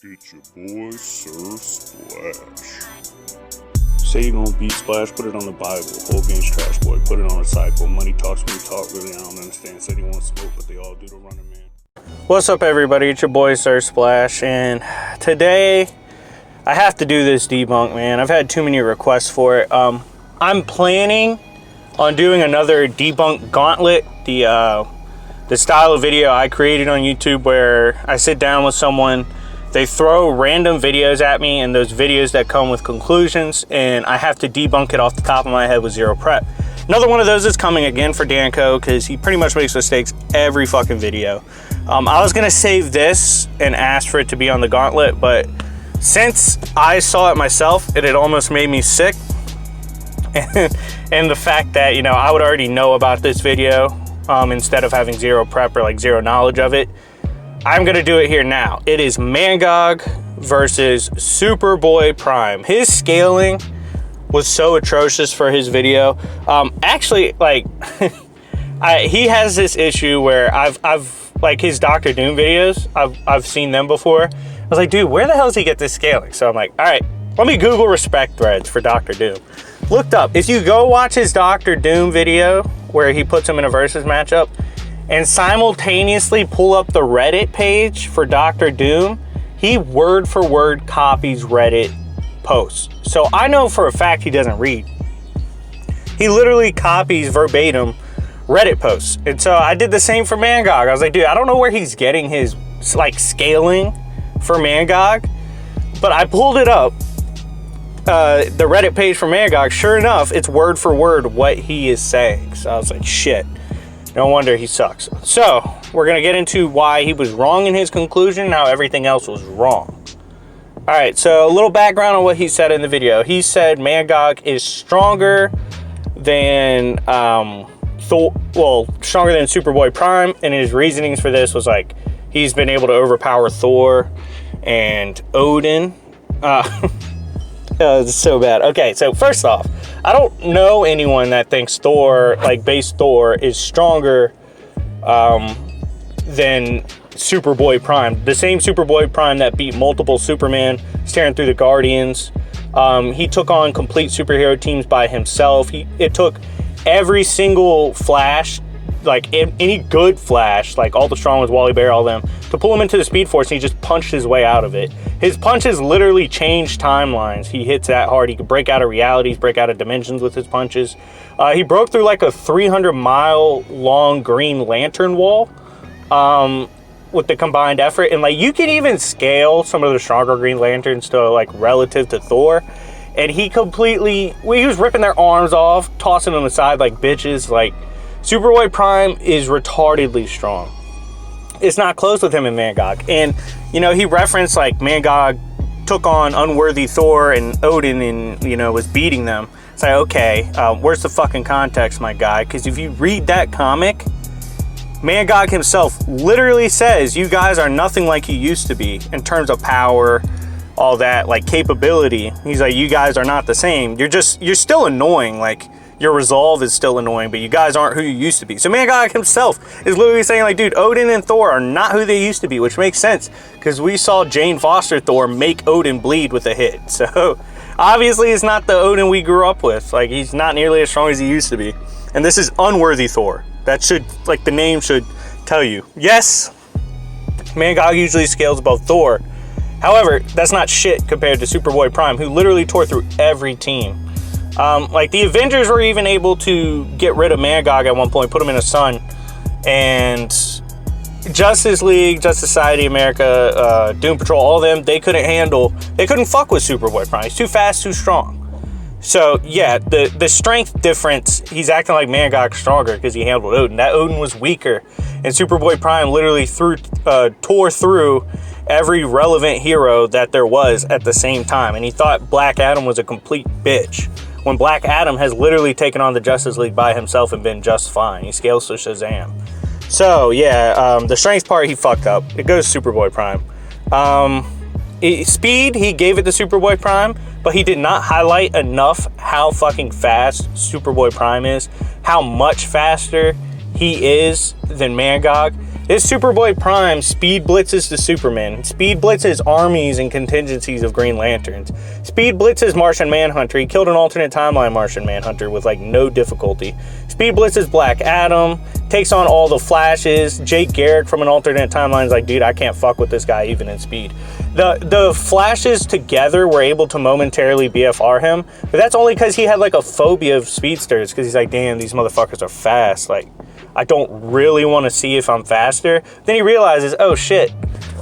It's your boy, Sir Splash. Say you're gonna beat Splash, put it on the Bible. Whole game's trash, boy, put it on a cycle. Money talks, really, I don't understand. Said he wants smoke, but they all do the running man. What's up, everybody? It's your boy, Sir Splash, and today I have to do this debunk, man. I've had too many requests for it. I'm planning on doing another debunk gauntlet, the style of video I created on YouTube where I sit down with someone, they throw random videos at me, and those videos that come with conclusions, and I have to debunk it off the top of my head with zero prep. Another one of those is coming again for DanCo because he pretty much makes mistakes every fucking video. I was gonna save this and ask for it to be on the gauntlet, but since I saw it myself, it had almost made me sick. And the fact that, you know, I would already know about this video instead of having zero prep or like zero knowledge of it, I'm gonna do it here now. It is Mangog versus Superboy Prime. His scaling was so atrocious for his video. Actually, like, he has this issue where I've like his Dr. Doom videos, I've seen them before. I was like, dude, where the hell does he get this scaling? So I'm like, all right, let me Google respect threads for Dr. Doom. Looked up, if you go watch his Dr. Doom video where he puts him in a versus matchup and simultaneously pull up the Reddit page for Dr. Doom, he word for word copies Reddit posts. So I know for a fact he doesn't read. He literally copies verbatim Reddit posts. And so I did the same for Mangog. I was like, dude, I don't know where he's getting his like scaling for Mangog, but I pulled it up, the Reddit page for Mangog. Sure enough, it's word for word what he is saying. So I was like, shit, no wonder he sucks. So we're gonna get into why he was wrong in his conclusion, how everything else was wrong. All right, so a little background on what he said in the video. He said Mangog is stronger than stronger than Superboy Prime, and his reasonings for this was like he's been able to overpower Thor and Odin. It's so bad. Okay, so first off, I don't know anyone that thinks Thor, like base Thor, is stronger than Superboy Prime. The same Superboy Prime that beat multiple Superman, staring through the Guardians. He took on complete superhero teams by himself. It took every single Flash, like any good Flash, like all the strong ones, Wally Bear, all them, to pull him into the Speed Force, and he just punched his way out of it. His punches literally changed timelines. He hits that hard. He could break out of realities, break out of dimensions with his punches. He broke through like a 300-mile long Green Lantern wall with the combined effort. And like you can even scale some of the stronger Green Lanterns to like relative to Thor. And he was ripping their arms off, tossing them aside like bitches. Like, Superboy Prime is retardedly strong. It's not close with him and Mangog. And, you know, he referenced like Mangog took on unworthy Thor and Odin and, you know, was beating them. It's like, okay, where's the fucking context, my guy? Because if you read that comic, Mangog himself literally says you guys are nothing like you used to be in terms of power, all that, like capability. He's like, you guys are not the same. You're still annoying. Like, your resolve is still annoying, but you guys aren't who you used to be. So Mangog himself is literally saying like, dude, Odin and Thor are not who they used to be, which makes sense because we saw Jane Foster Thor make Odin bleed with a hit. So obviously it's not the Odin we grew up with. Like, he's not nearly as strong as he used to be. And this is unworthy Thor. That should, like, the name should tell you. Yes, Mangog usually scales above Thor. However, that's not shit compared to Superboy Prime, who literally tore through every team. Like, the Avengers were even able to get rid of Mangog at one point, put him in a sun. And Justice League, Justice Society, America, Doom Patrol, all of them, they couldn't fuck with Superboy Prime. He's too fast, too strong. So, yeah, the strength difference, he's acting like Mangog's stronger because he handled Odin. That Odin was weaker. And Superboy Prime literally tore through every relevant hero that there was at the same time. And he thought Black Adam was a complete bitch, when Black Adam has literally taken on the Justice League by himself and been just fine. He scales to Shazam. So, yeah, the strength part, he fucked up. It goes Superboy Prime. Speed, he gave it to Superboy Prime, but he did not highlight enough how fucking fast Superboy Prime is, how much faster he is than Mangog. This Superboy Prime speed blitzes the Superman. Speed blitzes armies and contingencies of Green Lanterns. Speed blitzes Martian Manhunter. He killed an alternate timeline Martian Manhunter with like no difficulty. Speed blitzes Black Adam. Takes on all the Flashes. Jake Garrick from an alternate timeline is like, dude, I can't fuck with this guy even in speed. The Flashes together were able to momentarily BFR him, but that's only because he had like a phobia of speedsters, because he's like, damn, these motherfuckers are fast. Like, I don't really want to see if I'm faster. Then he realizes, oh shit,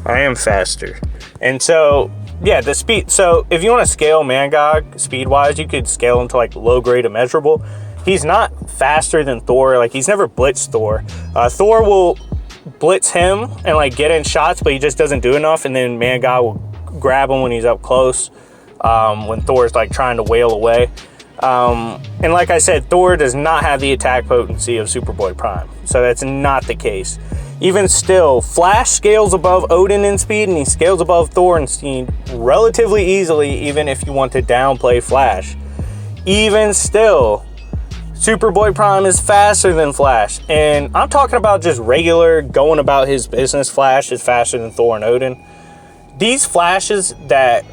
I am faster. And so, yeah, the speed. So if you want to scale Mangog speed-wise, you could scale him to like low-grade immeasurable. He's not faster than Thor. Like, he's never blitzed Thor. Thor will blitz him and like get in shots, but he just doesn't do enough. And then Mangog will grab him when he's up close, when Thor's like trying to wail away. And like I said, Thor does not have the attack potency of Superboy Prime, so that's not the case. Even still, Flash scales above Odin in speed, and he scales above Thor in speed relatively easily, even if you want to downplay Flash. Even still, Superboy Prime is faster than Flash, and I'm talking about just regular going about his business. Flash is faster than Thor and Odin. These Flashes that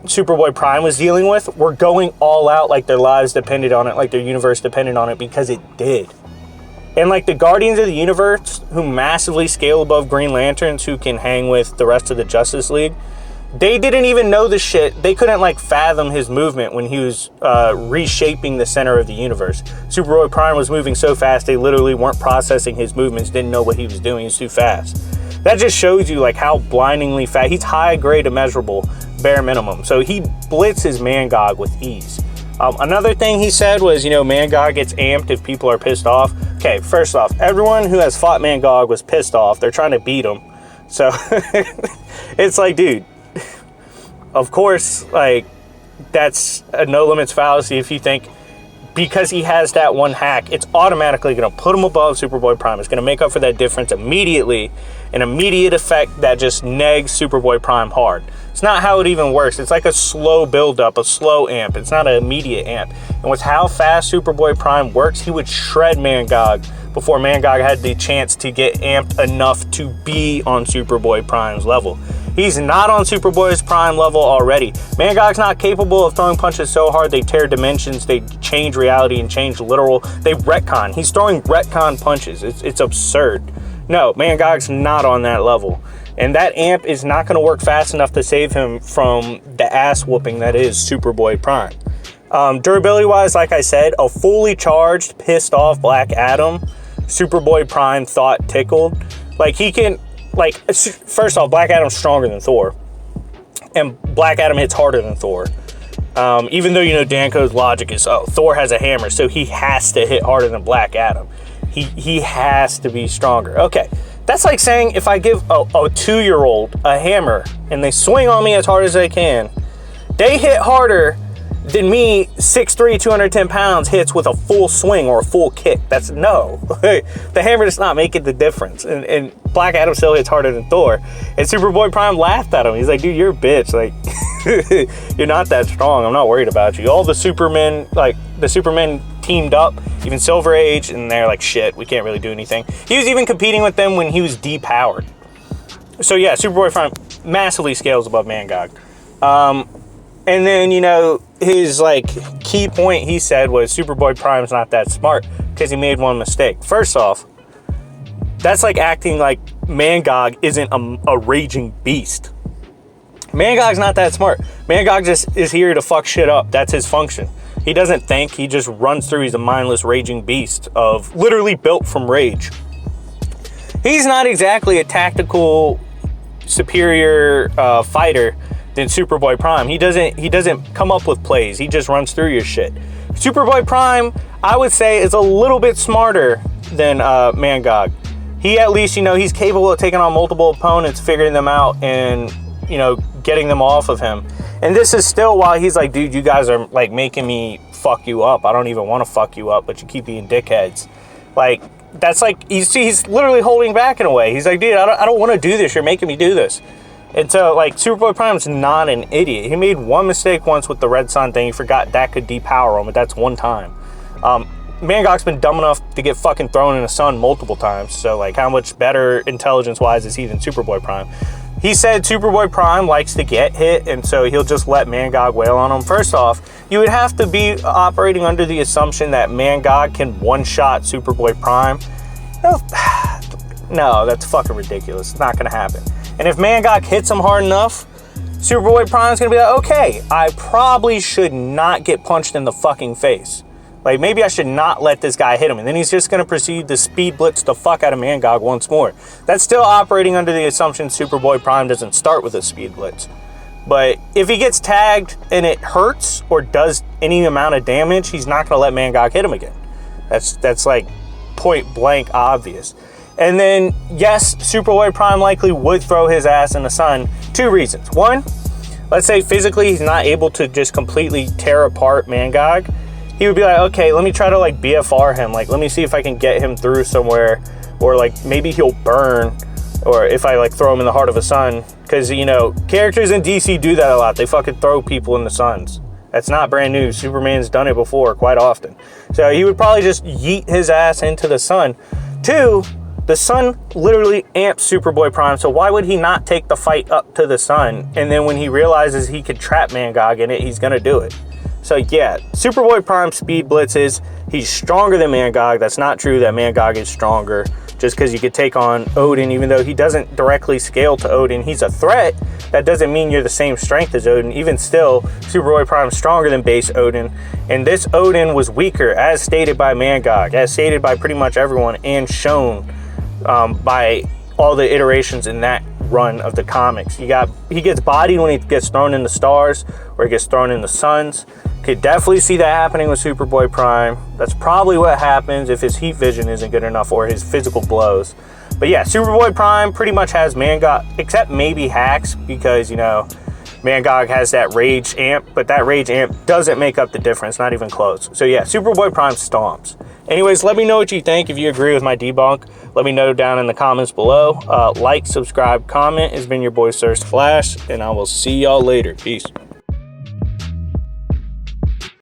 Superboy Prime was dealing with were going all out, like their lives depended on it, like their universe depended on it, because it did. And like the Guardians of the Universe, who massively scale above Green Lanterns, who can hang with the rest of the Justice League, they didn't even know the shit. They couldn't like fathom his movement when he was reshaping the center of the universe. Superboy Prime was moving so fast, they literally weren't processing his movements, didn't know what he was doing, he was too fast. That just shows you like how blindingly fast. He's high grade immeasurable, bare minimum. So he blitzes Mangog with ease. Another thing he said was, you know, Mangog gets amped if people are pissed off. Okay, first off, everyone who has fought Mangog was pissed off. They're trying to beat him. So it's like, dude, of course, like, that's a no limits fallacy if you think because he has that one hack, it's automatically going to put him above Superboy Prime. It's going to make up for that difference immediately, an immediate effect that just negs Superboy Prime hard. It's not how it even works. It's like a slow build-up, a slow amp. It's not an immediate amp. And with how fast Superboy Prime works, he would shred Mangog before Mangog had the chance to get amped enough to be on Superboy Prime's level. He's not on Superboy's Prime level already. Mangog's not capable of throwing punches so hard they tear dimensions, they change reality and change literal. They retcon. He's throwing retcon punches. It's absurd. No, Mangog's not on that level. And that amp is not going to work fast enough to save him from the ass whooping that is Superboy Prime. Durability-wise, like I said, a fully charged, pissed off Black Adam, Superboy Prime thought tickled. Like, he can, like, first off, Black Adam's stronger than Thor. And Black Adam hits harder than Thor. Even though, you know, DanCo's logic is, oh, Thor has a hammer, so he has to hit harder than Black Adam. He has to be stronger. Okay, that's like saying if I give a 2-year-old a hammer and they swing on me as hard as they can, they hit harder than me, 6'3", 210 pounds, hits with a full swing or a full kick. That's no. The hammer does not make it the difference. And Black Adam still hits harder than Thor. And Superboy Prime laughed at him. He's like, dude, you're a bitch. Like, you're not that strong. I'm not worried about you. All the Supermen, like, the Supermen teamed up, even Silver Age, and they're like, shit, we can't really do anything. He was even competing with them when he was depowered. So yeah, Superboy Prime massively scales above Mangog. And then, you know, his like key point he said was Superboy Prime's not that smart because he made one mistake. First off, that's like acting like Mangog isn't a raging beast. Mangog's not that smart. Mangog just is here to fuck shit up. That's his function. He doesn't think, he just runs through. He's a mindless raging beast of literally built from rage. He's not exactly a tactical superior fighter than Superboy Prime. He doesn't come up with plays. He just runs through your shit. Superboy Prime, I would say, is a little bit smarter than Mangog. He at least, you know, he's capable of taking on multiple opponents, figuring them out, and, you know, getting them off of him. And this is still while he's like, dude, you guys are like making me fuck you up. I don't even want to fuck you up, but you keep being dickheads. Like, that's like, he's literally holding back in a way. He's like, dude, I don't want to do this. You're making me do this. And so, like, Superboy Prime's not an idiot. He made one mistake once with the Red Sun thing. He forgot that could depower him, but that's one time. Mangog's been dumb enough to get fucking thrown in the sun multiple times. So, like, how much better intelligence-wise is he than Superboy Prime? He said Superboy Prime likes to get hit, and so he'll just let Mangog wail on him. First off, you would have to be operating under the assumption that Mangog can one-shot Superboy Prime. No, that's fucking ridiculous. It's not going to happen. And if Mangog hits him hard enough, Superboy Prime's going to be like, okay, I probably should not get punched in the fucking face. Like, maybe I should not let this guy hit him. And then he's just going to proceed to speed blitz the fuck out of Mangog once more. That's still operating under the assumption Superboy Prime doesn't start with a speed blitz. But if he gets tagged and it hurts or does any amount of damage, he's not going to let Mangog hit him again. That's like point blank obvious. And then, yes, Superboy Prime likely would throw his ass in the sun. 2 reasons. 1, let's say physically he's not able to just completely tear apart Mangog. He would be like, okay, let me try to like BFR him. Like, let me see if I can get him through somewhere, or like maybe he'll burn, or if I like throw him in the heart of a sun. Because, you know, characters in DC do that a lot. They fucking throw people in the suns. That's not brand new. Superman's done it before quite often. So he would probably just yeet his ass into the sun. 2, the sun literally amps Superboy Prime, so why would he not take the fight up to the sun? And then when he realizes he could trap Mangog in it, he's gonna do it. So yeah, Superboy Prime speed blitzes. He's stronger than Mangog. That's not true that Mangog is stronger. Just because you could take on Odin, even though he doesn't directly scale to Odin, he's a threat. That doesn't mean you're the same strength as Odin. Even still, Superboy Prime is stronger than base Odin. And this Odin was weaker, as stated by Mangog, as stated by pretty much everyone, and shown by all the iterations in that run of the comics. He gets bodied when he gets thrown in the stars, or he gets thrown in the suns. Could definitely see that happening with Superboy Prime. That's probably what happens if his heat vision isn't good enough, or his physical blows. But yeah, Superboy Prime pretty much has Mangog, except maybe Hacks, because, you know, Mangog has that rage amp, but that rage amp doesn't make up the difference, not even close. So yeah, Superboy Prime stomps. Anyways, let me know what you think. If you agree with my debunk, let me know down in the comments below. Like, subscribe, comment. It's been your boy Sir Flash, and I will see y'all later. Peace.